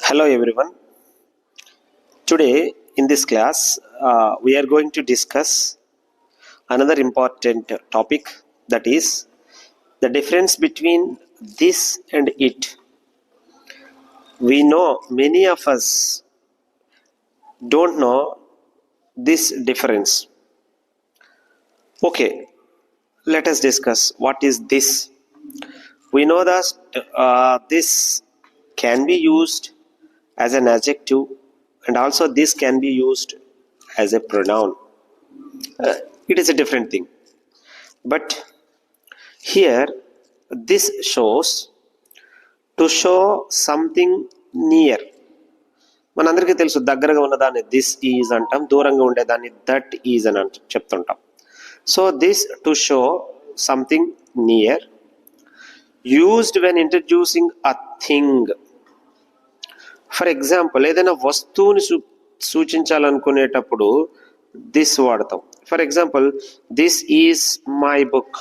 Hello everyone. Today in this class we are going to discuss another important topic, that is the difference between this and it. We know many of us don't know this difference. Okay, let us discuss what is this. We know that this can be used as an adjective, and also this can be used as a pronoun. It is a different thing, but here this shows to show something near. మనందరికీ తెలుసు, దగ్గరగా ఉన్నదాన్ని this is అంటాం, దూరంగా ఉండేదాన్ని that is అని చెప్తుంటాం. So this to show something near, used when introducing a thing. For example, ఏదైనా వస్తువుని సూచించాలనుకునేటప్పుడు దిస్ వాడతాం. For example, this is my book,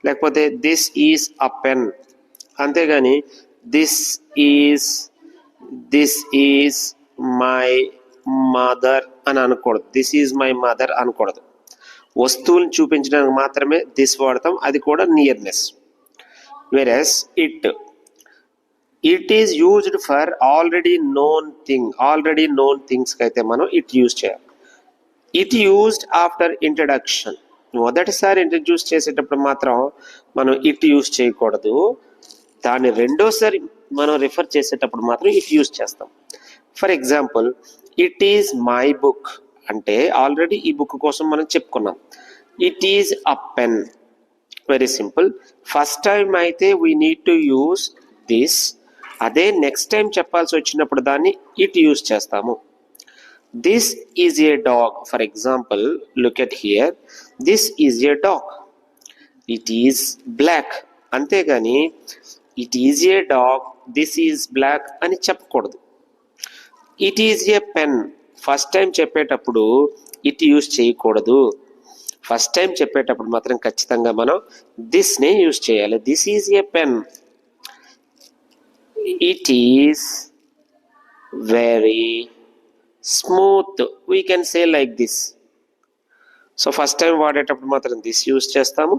లేకపోతే దిస్ ఈజ్ అ పెన్. అంతేగాని దిస్ ఈజ్ మై మదర్ అని అనకూడదు, దిస్ ఈజ్ మై మదర్ అనకూడదు. వస్తువుని చూపించడానికి మాత్రమే దిస్ వాడతాం, అది కూడా nearness. Versus it is used for already known థింగ్స్కి అయితే మనం ఇట్ యూజ్ చేయాలి. ఇట్ యూజ్డ్ ఆఫ్టర్ ఇంట్రడక్షన్, మొదటిసారి ఇంట్రడ్యూస్ చేసేటప్పుడు మాత్రం మనం ఇట్ యూజ్ చేయకూడదు. దాన్ని రెండోసారి మనం రిఫర్ చేసేటప్పుడు మాత్రం ఇట్ యూజ్ చేస్తాం. For example, it is my book అంటే ఆల్రెడీ ఈ బుక్ కోసం మనం చెప్పుకున్నాం. It is a pen, very simple. First time అయితే we need to use this, అదే నెక్స్ట్ టైం చెప్పాల్సి వచ్చినప్పుడు దాన్ని ఇట్ యూజ్ చేస్తాము. This is a dog. For example, look at here, this is a dog. It is black, అంతేగాని it is a dog this is black అని చెప్పకూడదు. It is a pen, first time చెప్పేటప్పుడు it use చేయకూడదు. First time చెప్పేటప్పుడు మాత్రం ఖచ్చితంగా మనం దిస్నే use చేయాలి. This is a pen. It is very smooth, we can say like this. So first time వాడేటప్పుడు మాత్రం దిస్ యూజ్ చేస్తాము,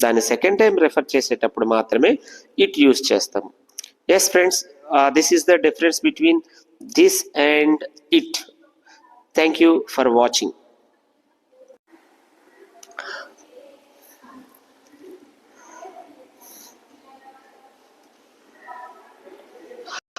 దాన్ని సెకండ్ టైం రెఫర్ చేసేటప్పుడు మాత్రమే ఇట్ యూజ్ చేస్తాము. Yes friends, this is the difference between this and it. Thank you for watching.